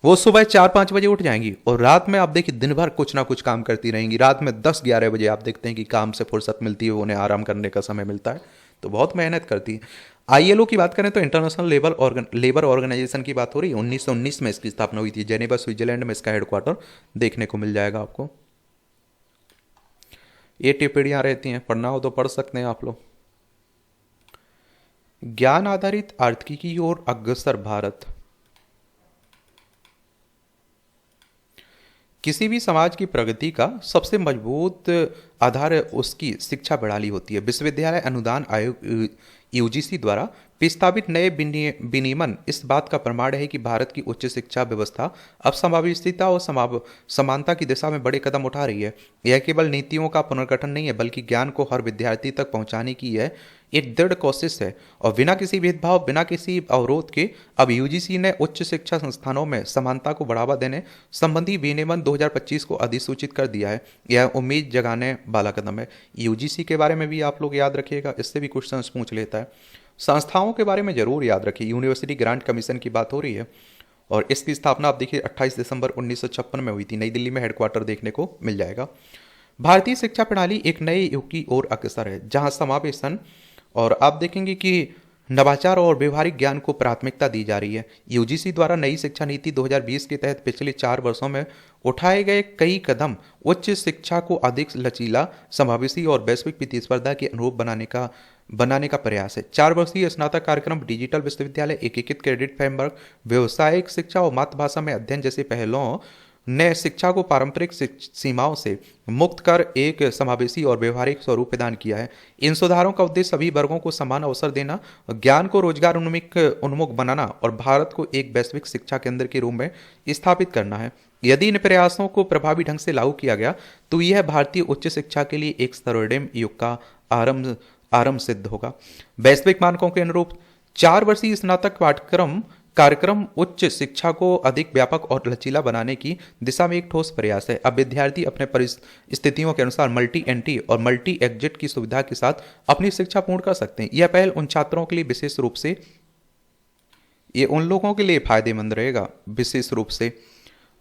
वो सुबह 4-5 बजे उठ जाएंगी और रात में आप देखिए दिन भर कुछ ना कुछ काम करती रहेंगी। रात में 10-11 बजे आप देखते हैं कि काम से फुर्सत मिलती है, उन्हें आराम करने का समय मिलता है, तो बहुत मेहनत करती है। आईएलओ की बात करें तो इंटरनेशनल लेबर ऑर्गेनाइजेशन की बात हो रही है। 1919 में इसकी स्थापना हुई थी। जेनेवा स्विट्जरलैंड में इसका हेडक्वार्टर देखने को मिल जाएगा आपको। ये टिप्पणियां रहती हैं, पढ़ना हो तो पढ़ सकते हैं आप लोग। ज्ञान आधारित आर्थिकी की ओर अग्रसर भारत। किसी भी समाज की प्रगति का सबसे मजबूत आधार उसकी शिक्षा प्रणाली होती है। विश्वविद्यालय अनुदान आयोग यूजीसी द्वारा प्रस्तावित नए विनियमन इस बात का प्रमाण है कि भारत की उच्च शिक्षा व्यवस्था अब समावेशिता और समानता की दिशा में बड़े कदम उठा रही है। यह केवल नीतियों का पुनर्गठन नहीं है, बल्कि ज्ञान को हर विद्यार्थी तक पहुंचाने की यह एक दृढ़ कोशिश है। और बिना किसी भेदभाव, बिना किसी अवरोध के अब यूजीसी ने उच्च शिक्षा संस्थानों में समानता को बढ़ावा देने संबंधी विनियमन 2025 को अधिसूचित कर दिया है। यह उम्मीद जगाने वाला कदम है। यूजीसी के बारे में भी आप लोग याद रखिएगा, इससे भी क्वेश्चन पूछ लेता है। संस्थाओं के बारे में जरूर याद रखिए। यूनिवर्सिटी ग्रांट कमीशन की बात हो रही है और इसकी स्थापना आप देखिए 28 दिसंबर 1956 में हुई थी। नई दिल्ली में हेडक्वार्टर देखने को मिल जाएगा। भारतीय शिक्षा प्रणाली एक नए युग की ओर अग्रसर है, जहां समावेशन और आप देखेंगे कि नवाचार और व्यवहारिक ज्ञान को प्राथमिकता दी जा रही है। यूजीसी द्वारा नई शिक्षा नीति 2020 के तहत पिछले 4 वर्षों में उठाए गए कई कदम उच्च शिक्षा को अधिक लचीला, समावेशी और वैश्विक प्रतिस्पर्धा के अनुरूप बनाने का प्रयास है। 4 वर्षीय स्नातक कार्यक्रम, डिजिटल विश्वविद्यालय, एकीकृत क्रेडिट फ्रेमवर्क, व्यावसायिक शिक्षा और मातृभाषा में अध्ययन जैसे पहलों ने शिक्षा को पारंपरिक सीमाओं से मुक्त कर एक समावेशी और व्यवहारिक स्वरूप प्रदान किया है। इन सुधारों का उद्देश्य सभी वर्गों को समान अवसर देना, ज्ञान को रोजगार उन्मुख बनाना और भारत को एक वैश्विक शिक्षा केंद्र के रूप में स्थापित करना है। यदि इन प्रयासों को प्रभावी ढंग से लागू किया गया तो यह भारतीय उच्च शिक्षा के लिए एक स्वर्णिम युग का आरंभ सिद्ध होगा। वैश्विक मानकों के अनुरूप 4 वर्षीय स्नातक कार्यक्रम उच्च शिक्षा को अधिक व्यापक और लचीला बनाने की दिशा में एक ठोस प्रयास है। अब विद्यार्थी अपने परिस्थितियों के अनुसार मल्टी एंट्री और मल्टी एग्जिट की सुविधा के साथ अपनी शिक्षा पूर्ण कर सकते हैं। यह पहल उन छात्रों के लिए विशेष रूप से, ये उन लोगों के लिए फायदेमंद रहेगा विशेष रूप से,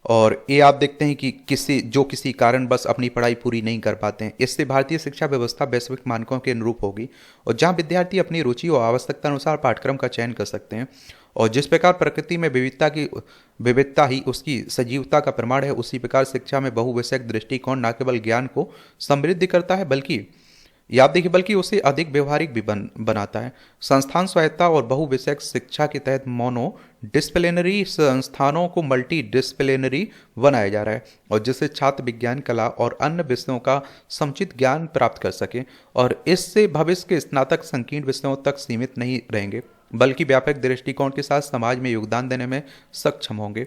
और ये आप देखते हैं कि किसी कारण बस अपनी पढ़ाई पूरी नहीं कर पाते हैं। इससे भारतीय शिक्षा व्यवस्था वैश्विक मानकों के अनुरूप होगी और जहां विद्यार्थी अपनी रुचि और आवश्यकता अनुसार पाठ्यक्रम का चयन कर सकते हैं। और जिस प्रकार प्रकृति में विविधता ही उसकी सजीवता का प्रमाण है, उसी प्रकार शिक्षा में बहुविषयक दृष्टिकोण न केवल ज्ञान को समृद्ध करता है बल्कि उसे अधिक व्यवहारिक भी बनाता है। संस्थान स्वायत्ता और बहुविषयक शिक्षा के तहत मोनो डिसिप्लिनरी संस्थानों को मल्टी डिसिप्लिनरी बनाया जा रहा है, और जिससे छात्र विज्ञान, कला और अन्य विषयों का समुचित ज्ञान प्राप्त कर सके, और इससे भविष्य के स्नातक संकीर्ण विषयों तक सीमित नहीं रहेंगे बल्कि व्यापक दृष्टिकोण के साथ समाज में योगदान देने में सक्षम होंगे।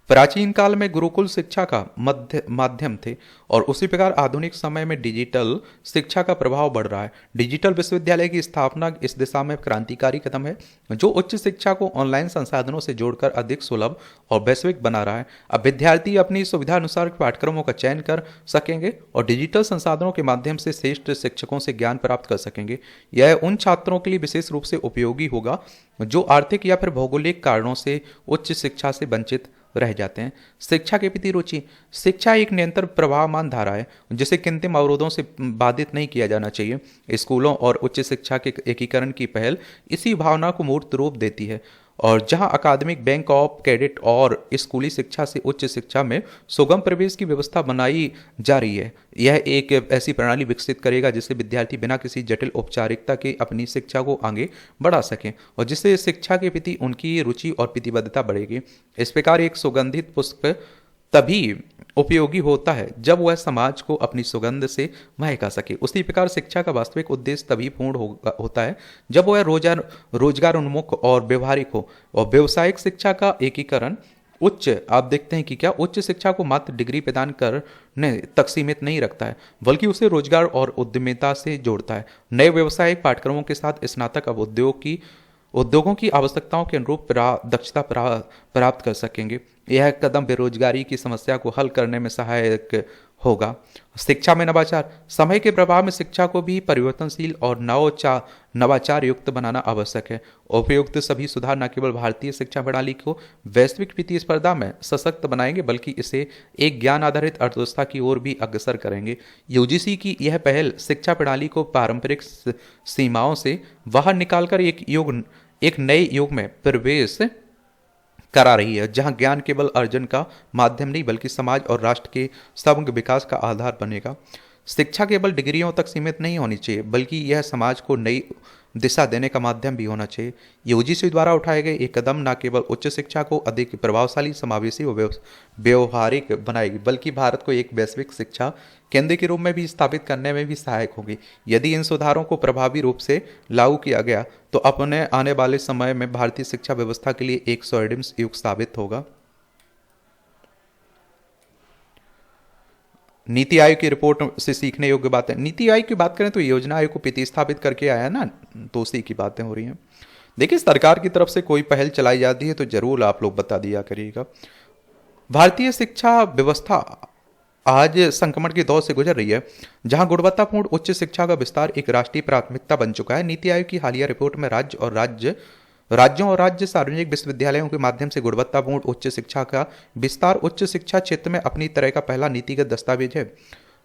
प्राचीन काल में गुरुकुल शिक्षा का माध्यम थे और उसी प्रकार आधुनिक समय में डिजिटल शिक्षा का प्रभाव बढ़ रहा है। डिजिटल विश्वविद्यालय की स्थापना इस दिशा में क्रांतिकारी कदम है, जो उच्च शिक्षा को ऑनलाइन संसाधनों से जोड़कर अधिक सुलभ और वैश्विक बना रहा है। अब विद्यार्थी अपनी सुविधा अनुसार पाठ्यक्रमों का चयन कर सकेंगे और डिजिटल संसाधनों के माध्यम से श्रेष्ठ शिक्षकों से ज्ञान प्राप्त कर सकेंगे। यह उन छात्रों के लिए विशेष रूप से उपयोगी होगा जो आर्थिक या फिर भौगोलिक कारणों से उच्च शिक्षा से वंचित रह जाते हैं। शिक्षा के प्रति रुचि। शिक्षा एक निरंतर प्रवाहमान धारा है जिसे कृत्रिम अवरोधों से बाधित नहीं किया जाना चाहिए। स्कूलों और उच्च शिक्षा के एकीकरण की पहल इसी भावना को मूर्त रूप देती है और जहां अकादमिक, बैंक ऑफ क्रेडिट और स्कूली शिक्षा से उच्च शिक्षा में सुगम प्रवेश की व्यवस्था बनाई जा रही है। यह एक ऐसी प्रणाली विकसित करेगा जिससे विद्यार्थी बिना किसी जटिल औपचारिकता के अपनी शिक्षा को आगे बढ़ा सकें और जिससे शिक्षा के प्रति उनकी रुचि और प्रतिबद्धता बढ़ेगी। इस प्रकार एक सुगंधित पुष्प तभी उपयोगी होता है जब वह समाज को अपनी सुगंध से महका सके। उसी प्रकार शिक्षा का वास्तविक उद्देश्य तभी पूर्ण होता है जब वह रोजगार उन्मुख और व्यवहारिक हो। और व्यवसायिक शिक्षा का एकीकरण उच्च, आप देखते हैं कि क्या उच्च शिक्षा को मात्र डिग्री प्रदान करने तक सीमित नहीं रखता है, बल्कि उसे रोजगार और उद्यमिता से जोड़ता है। नए व्यवसायिक पाठ्यक्रमों के साथ स्नातक अब उद्योगों की आवश्यकताओं के अनुरूप दक्षता प्राप्त कर सकेंगे। यह कदम बेरोजगारी की समस्या को हल करने में सहायक होगा। शिक्षा में नवाचार, समय के प्रभाव में शिक्षा को भी परिवर्तनशील और नवाचार युक्त बनाना आवश्यक है। उपयुक्त सभी सुधार न केवल भारतीय शिक्षा प्रणाली को वैश्विक प्रतिस्पर्धा में सशक्त बनाएंगे, बल्कि इसे एक ज्ञान आधारित अर्थव्यवस्था की ओर भी अग्रसर करेंगे। यूजीसी की यह पहल शिक्षा प्रणाली को पारंपरिक सीमाओं से बाहर निकालकर एक नए युग में प्रवेश करा रही है, जहां ज्ञान केवल अर्जन का माध्यम नहीं बल्कि समाज और राष्ट्र के समग्र विकास का आधार बनेगा। शिक्षा केवल डिग्रियों तक सीमित नहीं होनी चाहिए, बल्कि यह समाज को नई दिशा देने का माध्यम भी होना चाहिए। यूजीसी द्वारा उठाए गए एक कदम न केवल उच्च शिक्षा को अधिक प्रभावशाली, समावेशी और व्यवहारिक बनाएगी, बल्कि भारत को एक वैश्विक शिक्षा केंद्र के रूप में भी स्थापित करने में भी सहायक होगी। यदि इन सुधारों को प्रभावी रूप से लागू किया गया तो अपने आने वाले समय में भारतीय शिक्षा व्यवस्था के लिए एक स्वर्णिम युग साबित होगा। नीति आयोग की रिपोर्ट से सीखने योग्य बातें। नीति आयोग की बात करें तो योजना आयोग को प्रतिस्थापित करके आया ना, तो उसी की बातें हो रही हैं। देखिए, सरकार की तरफ से कोई पहल चलाई जाती है तो जरूर आप लोग बता दिया करिएगा। भारतीय शिक्षा व्यवस्था आज संक्रमण के दौर से गुजर रही है, जहां गुणवत्तापूर्ण उच्च शिक्षा का विस्तार एक राष्ट्रीय प्राथमिकता बन चुका है। नीति आयोग की हालिया रिपोर्ट में राज्यों और राज्य सार्वजनिक विश्वविद्यालयों के माध्यम से गुणवत्तापूर्ण उच्च शिक्षा का विस्तार उच्च शिक्षा क्षेत्र में अपनी तरह का पहला नीतिगत दस्तावेज है,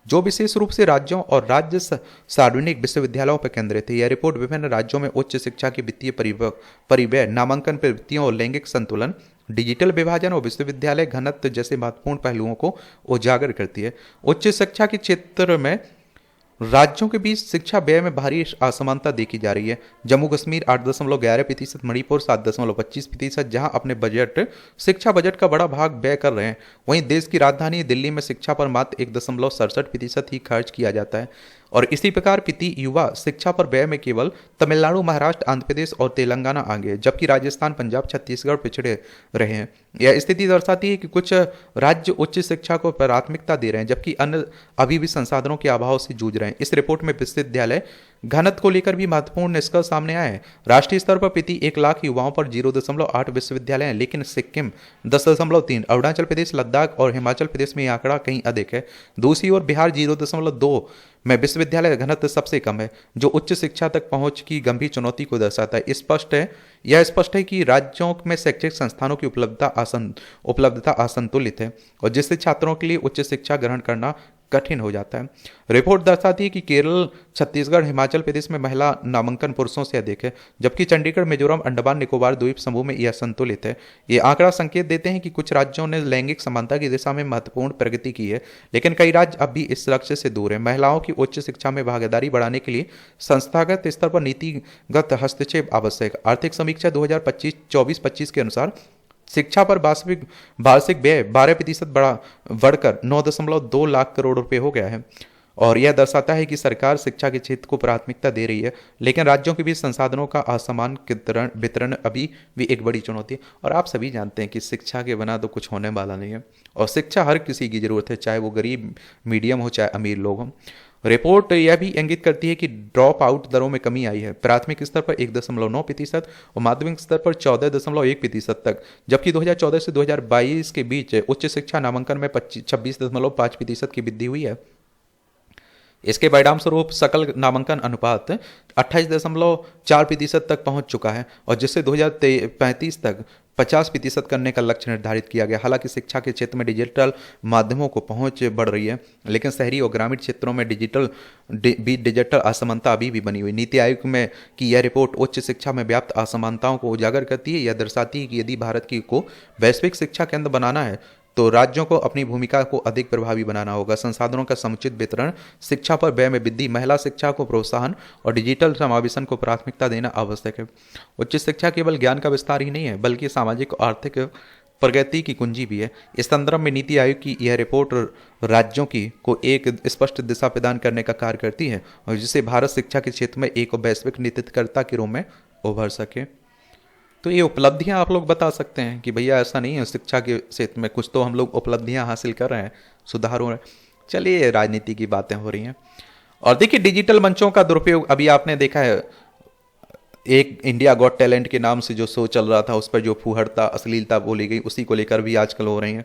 जो विशेष रूप से राज्यों और राज्य सार्वजनिक विश्वविद्यालयों पर केंद्रित है। यह रिपोर्ट विभिन्न राज्यों में उच्च शिक्षा की वित्तीय परिव्यय, नामांकन प्रवृत्तियों और लैंगिक संतुलन, डिजिटल विभाजन और विश्वविद्यालय घनत्व जैसे महत्वपूर्ण पहलुओं को उजागर करती है। उच्च शिक्षा के क्षेत्र में राज्यों के बीच शिक्षा व्यय में भारी असमानता देखी जा रही है। जम्मू कश्मीर 8.11%, मणिपुर 7.25%, जहां अपने शिक्षा बजट का बड़ा भाग व्यय कर रहे हैं। वहीं देश की राजधानी दिल्ली में शिक्षा पर मात्र 1.67% ही खर्च किया जाता है। और इसी प्रकार प्रति युवा शिक्षा पर व्यय में केवल तमिलनाडु, महाराष्ट्र, आंध्र प्रदेश और तेलंगाना आगे है, जबकि राजस्थान, पंजाब, छत्तीसगढ़ पिछड़े रहे हैं। यह स्थिति दर्शाती है कि कुछ राज्य उच्च शिक्षा को प्राथमिकता दे रहे हैं, जबकि अन्य अभी भी संसाधनों के अभाव से जूझ रहे हैं। इस रिपोर्ट में विश्वविद्यालय घनत्व को लेकर भी महत्वपूर्ण निष्कर्ष सामने आए हैं। राष्ट्रीय स्तर पर प्रति 1 लाख युवाओं पर 0.8 विश्वविद्यालय हैं, लेकिन सिक्किम 10.3, अरुणाचल प्रदेश, लद्दाख और हिमाचल प्रदेश में यह आंकड़ा कहीं अधिक है। दूसरी ओर बिहार 0.2 में विश्वविद्यालय घनत्व सबसे कम है, जो उच्च शिक्षा तक पहुंच की गंभीर चुनौती को दर्शाता है। यह स्पष्ट है कि राज्यों में शैक्षिक संस्थानों की उपलब्धता असंतुलित है, और जिससे छात्रों के लिए उच्च शिक्षा ग्रहण करना कठिन हो जाता है। रिपोर्ट दर्शाती है कि केरल, छत्तीसगढ़, हिमाचल प्रदेश में महिला नामांकन पुरुषों से अधिक है, जबकि चंडीगढ़, मिजोरम, अंडमान निकोबार द्वीप समूह में यह संतुलित है। ये आंकड़ा संकेत देते हैं कि कुछ राज्यों ने लैंगिक समानता की दिशा में महत्वपूर्ण प्रगति की है, लेकिन कई राज्य अब भी इस लक्ष्य से दूर हैं। महिलाओं की उच्च शिक्षा में भागीदारी बढ़ाने के लिए संस्थागत स्तर पर नीतिगत हस्तक्षेप आवश्यक। आर्थिक समीक्षा 2024-25 के अनुसार शिक्षा पर वार्षिक व्यय 12% बढ़कर 9.2 लाख करोड़ रुपए हो गया है, और यह दर्शाता है कि सरकार शिक्षा के क्षेत्र को प्राथमिकता दे रही है, लेकिन राज्यों के बीच संसाधनों का असमान वितरण अभी भी एक बड़ी चुनौती है। और आप सभी जानते हैं कि शिक्षा के बिना तो कुछ होने वाला नहीं है, और शिक्षा हर किसी की जरूरत है, चाहे वो गरीब, मीडियम हो, चाहे अमीर लोग हों। रिपोर्ट यह भी इंगित करती है कि ड्रॉप आउट दरों में कमी आई है, प्राथमिक स्तर पर 1.9% और माध्यमिक स्तर पर 14.1% तक, जबकि 2014 से 2022 के बीच उच्च शिक्षा नामांकन में 26.5% की वृद्धि हुई है। इसके परिणाम स्वरूप सकल नामांकन अनुपात 28.4% तक पहुंच चुका है और जिससे 2035 तक 50% करने का लक्ष्य निर्धारित किया गया। हालांकि शिक्षा के क्षेत्र में डिजिटल माध्यमों को पहुंच बढ़ रही है, लेकिन शहरी और ग्रामीण क्षेत्रों में डिजिटल असमानता अभी भी बनी हुई। नीति आयोग में की यह रिपोर्ट उच्च शिक्षा में व्याप्त असमानताओं को उजागर करती है। यह दर्शाती है कि यदि भारत को वैश्विक शिक्षा केंद्र बनाना है तो राज्यों को अपनी भूमिका को अधिक प्रभावी बनाना होगा। संसाधनों का समुचित वितरण, शिक्षा पर व्यय में वृद्धि, महिला शिक्षा को प्रोत्साहन और डिजिटल समावेशन को प्राथमिकता देना आवश्यक है। उच्च शिक्षा केवल ज्ञान का विस्तार ही नहीं है, बल्कि सामाजिक और आर्थिक प्रगति की कुंजी भी है। इस संदर्भ में नीति आयोग की यह रिपोर्ट राज्यों को एक स्पष्ट दिशा प्रदान करने का कार्य करती है और जिससे भारत शिक्षा के क्षेत्र में एक वैश्विक नेतृत्वकर्ता के रूप में उभर सके। तो ये उपलब्धियां आप लोग बता सकते हैं कि भैया ऐसा नहीं है, शिक्षा के क्षेत्र में कुछ तो हम लोग उपलब्धियां हासिल कर रहे हैं, सुधार हो रहे हैं। चलिए, राजनीति की बातें हो रही हैं। और देखिए, डिजिटल मंचों का दुरुपयोग अभी आपने देखा है, एक इंडिया गॉट टैलेंट के नाम से जो शो चल रहा था, उस पर जो फूहड़ता, अश्लीलता बोली गई, उसी को लेकर भी आजकल हो रही है।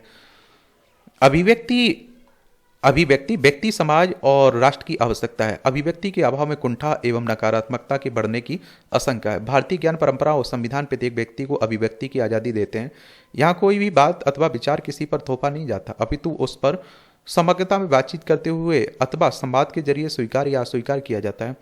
अभिव्यक्ति व्यक्ति, समाज और राष्ट्र की आवश्यकता है। अभिव्यक्ति के अभाव में कुंठा एवं नकारात्मकता के बढ़ने की आशंका है। भारतीय ज्ञान परंपरा और संविधान प्रत्येक व्यक्ति को अभिव्यक्ति की आज़ादी देते हैं। यहाँ कोई भी बात अथवा विचार किसी पर थोपा नहीं जाता, अपितु उस पर समग्रता में बातचीत करते हुए अथवा संवाद के जरिए स्वीकार या अस्वीकार किया जाता है।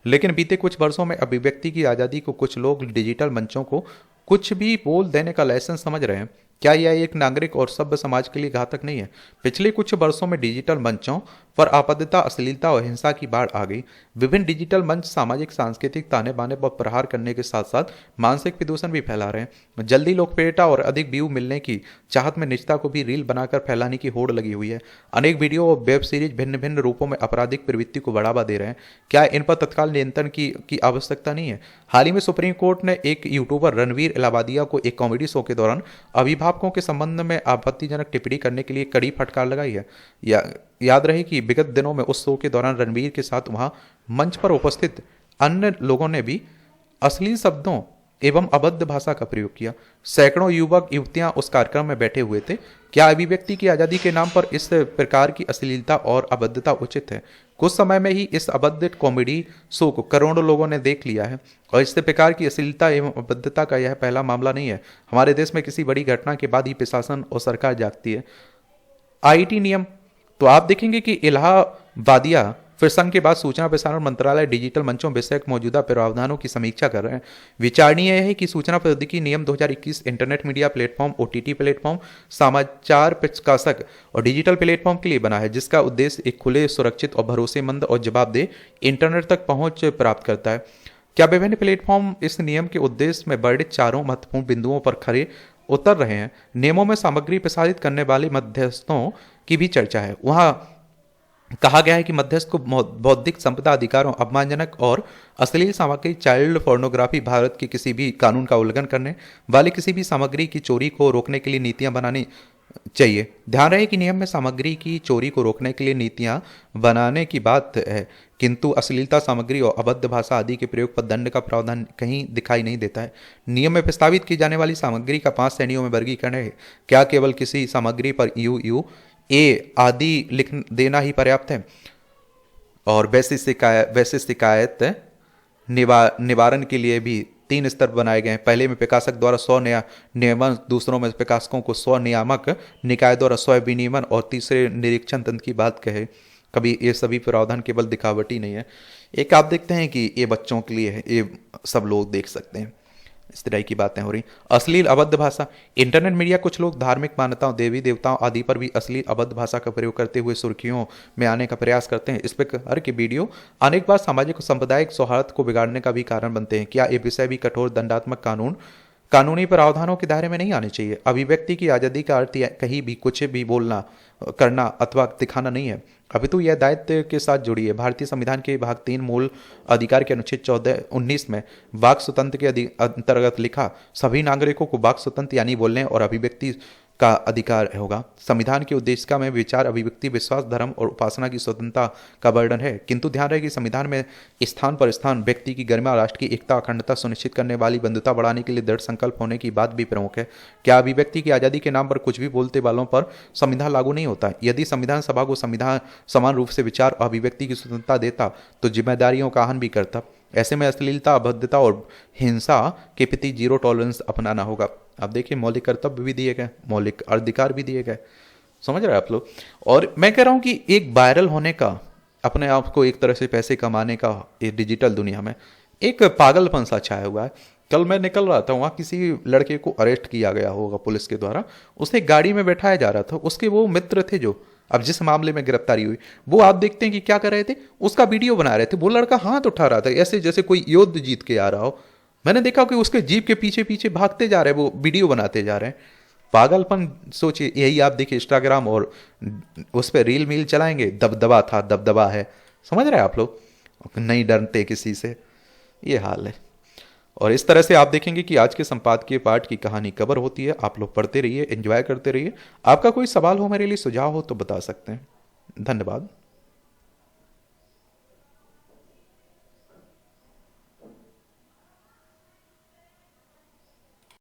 लेकिन बीते कुछ वर्षों में अभिव्यक्ति की आज़ादी को कुछ लोग डिजिटल मंचों को कुछ भी बोल देने का लाइसेंस समझ रहे हैं। क्या यह एक नागरिक और सभ्य समाज के लिए घातक नहीं है? पिछले कुछ वर्षों में डिजिटल मंचों पर आपद्यता, अश्लीलता और हिंसा की बाढ़ आ गई। विभिन्न डिजिटल मंच सामाजिक सांस्कृतिक ताने बाने पर प्रहार करने के साथ साथ मानसिक प्रदूषण भी फैला रहे हैं। जल्दी लोकप्रियता और अधिक व्यू मिलने की चाहत में निजता को भी रील बनाकर फैलाने की होड़ लगी हुई है। अनेक वीडियो और वेब सीरीज भिन्न भिन्न रूपों में आपराधिक प्रवृत्ति को बढ़ावा दे रहे हैं। क्या इन पर तत्काल नियंत्रण की आवश्यकता नहीं है? हाल ही में सुप्रीम कोर्ट ने एक यूट्यूबर रणवीर इलाहाबादिया को एक कॉमेडी शो के दौरान अभिभावकों के संबंध में आपत्तिजनक टिप्पणी करने के लिए कड़ी फटकार लगाई है। याद रहे कि विगत दिनों में उस शो के दौरान रणवीर के साथ वहां मंच पर उपस्थित अन्य लोगों ने भी अश्लील शब्दों एवं अभद्र भाषा का प्रयोग किया। सैकड़ों युवक युवतियां उस कार्यक्रम में बैठे हुए थे। क्या अभिव्यक्ति की आज़ादी के नाम पर इस प्रकार की अश्लीलता और अभद्रता उचित है? कुछ समय में ही इस अभद्र कॉमेडी शो को करोड़ों लोगों ने देख लिया है और इस प्रकार की अश्लीलता एवं अभद्रता का यह पहला मामला नहीं है। हमारे देश में किसी बड़ी घटना के बाद ही प्रशासन और सरकार जागती है। आईटी नियम, तो आप देखेंगे कि इलाहाबादिया फिर संघ के बाद सूचना प्रसारण मंत्रालय डिजिटल मंचों विषयक मौजूदा प्रावधानों की समीक्षा कर रहे हैं। विचारणीय है कि सूचना प्रौद्योगिकी नियम 2021 internet media platform, OTT platform, समाचार प्रकाशक और डिजिटल प्लेटफॉर्म के लिए बना है, जिसका उद्देश्य एक खुले, सुरक्षित और भरोसेमंद और जवाबदेह इंटरनेट तक पहुंच प्राप्त करता है। क्या विभिन्न प्लेटफॉर्म इस नियम के उद्देश्य में वर्णित चारों महत्वपूर्ण बिंदुओं पर खरे उतर रहे हैं? नियमों में सामग्री प्रसारित करने वाले मध्यस्थों की भी चर्चा है। वहां कहा गया है कि मध्यस्थ को बौद्धिक संपदा अधिकारों, अपमानजनक और अश्लील सामग्री, चाइल्ड पोर्नोग्राफी, भारत के किसी भी कानून का उल्लंघन करने वाले किसी भी सामग्री की चोरी को रोकने के लिए नीतियां बनानी चाहिए। ध्यान रहे कि नियम में सामग्री की चोरी को रोकने के लिए नीतियां बनाने की बात है, किंतु अश्लीलता सामग्री और अभद्र भाषा आदि के प्रयोग पर दंड का प्रावधान कहीं दिखाई नहीं देता है। नियम में प्रस्तावित की जाने वाली सामग्री का 5 श्रेणियों में वर्गीकरण है। क्या केवल किसी सामग्री पर ए आदि लिख देना ही पर्याप्त है? और वैसे शिकायत निवारण के लिए भी 3 स्तर बनाए गए हैं। पहले में प्रकाशक द्वारा 100 नियमन, दूसरों में प्रकाशकों को 100 नियामक निकाय द्वारा 100 विनियमन और तीसरे निरीक्षण तंत्र की बात कहे। कभी ये सभी प्रावधान केवल दिखावटी नहीं है। एक आप देखते हैं कि ये बच्चों के लिए है, ये सब लोग देख सकते हैं। इस तरह की बातें हो रही। अश्लील अभद्र भाषा, इंटरनेट मीडिया कुछ लोग धार्मिक मान्यताओं, देवी देवताओं आदि पर भी अश्लील अभद्र भाषा का प्रयोग करते हुए सुर्खियों में आने का प्रयास करते हैं। इस प्रकार के वीडियो अनेक बार सामाजिक और सांप्रदायिक सौहार्द को बिगाड़ने का भी कारण बनते हैं। क्या ये विषय भी कठोर दंडात्मक कानूनी प्रावधानों के दायरे में नहीं आने चाहिए? अभिव्यक्ति की आज़ादी का अर्थ कहीं भी कुछ भी बोलना, करना अथवा दिखाना नहीं है, अपितु यह दायित्व के साथ जुड़ी है। भारतीय संविधान के भाग 3 मूल अधिकार के अनुच्छेद 19 में वाक स्वतंत्र के अंतर्गत लिखा, सभी नागरिकों को वाक स्वतंत्र यानी बोलने और अभिव्यक्ति का अधिकार होगा। संविधान की उद्देशिका में विचार, अभिव्यक्ति, विश्वास, धर्म और उपासना की स्वतंत्रता का वर्णन है, किंतु ध्यान रहे कि संविधान में स्थान पर स्थान व्यक्ति की गरिमा, राष्ट्र की एकता, अखंडता सुनिश्चित करने वाली बंधुता बढ़ाने के लिए दृढ़ संकल्प होने की बात भी प्रमुख है। क्या अभिव्यक्ति की आज़ादी के नाम पर कुछ भी बोलते वालों पर संविधान लागू नहीं होता? यदि संविधान सभा को संविधान समान रूप से विचार और अभिव्यक्ति की स्वतंत्रता देता तो जिम्मेदारियों का आह्वान भी करता। ऐसे में अश्लीलता, अभद्रता और हिंसा के प्रति जीरो टॉलरेंस अपनाना होगा। आप देखिए, मौलिक कर्तव्य भी दिए गए, मौलिक अधिकार भी दिए गए। समझ रहे हैं आप लोग? और मैं कह रहा हूं कि एक वायरल होने का, अपने आप को एक तरह से पैसे कमाने का ये डिजिटल दुनिया में एक पागलपन सा छाया हुआ है। कल मैं निकल रहा था, वहाँ किसी लड़के को अरेस्ट किया गया होगा पुलिस के द्वारा। उसे गाड़ी में बैठाया जा रहा था, उसके वो मित्र थे जो अब जिस मामले में गिरफ्तारी हुई, वो आप देखते हैं कि क्या कर रहे थे, उसका वीडियो बना रहे थे। वो लड़का हाथ उठा रहा था ऐसे जैसे कोई युद्ध जीत के आ रहा हो। मैंने देखा कि उसके जीप के पीछे पीछे भागते जा रहे हैं, वो वीडियो बनाते जा रहे हैं। पागलपन सोचिए। यही आप देखिए इंस्टाग्राम और उस पर रील मील चलाएंगे, दबदबा था, दबदबा है। समझ रहे हैं आप लोग? नहीं डरते किसी से, ये हाल है। और इस तरह से आप देखेंगे कि आज के संपादकीय पाठ की कहानी कवर होती है। आप लोग पढ़ते रहिए, एंजॉय करते रहिए। आपका कोई सवाल हो, मेरे लिए सुझाव हो तो बता सकते हैं। धन्यवाद।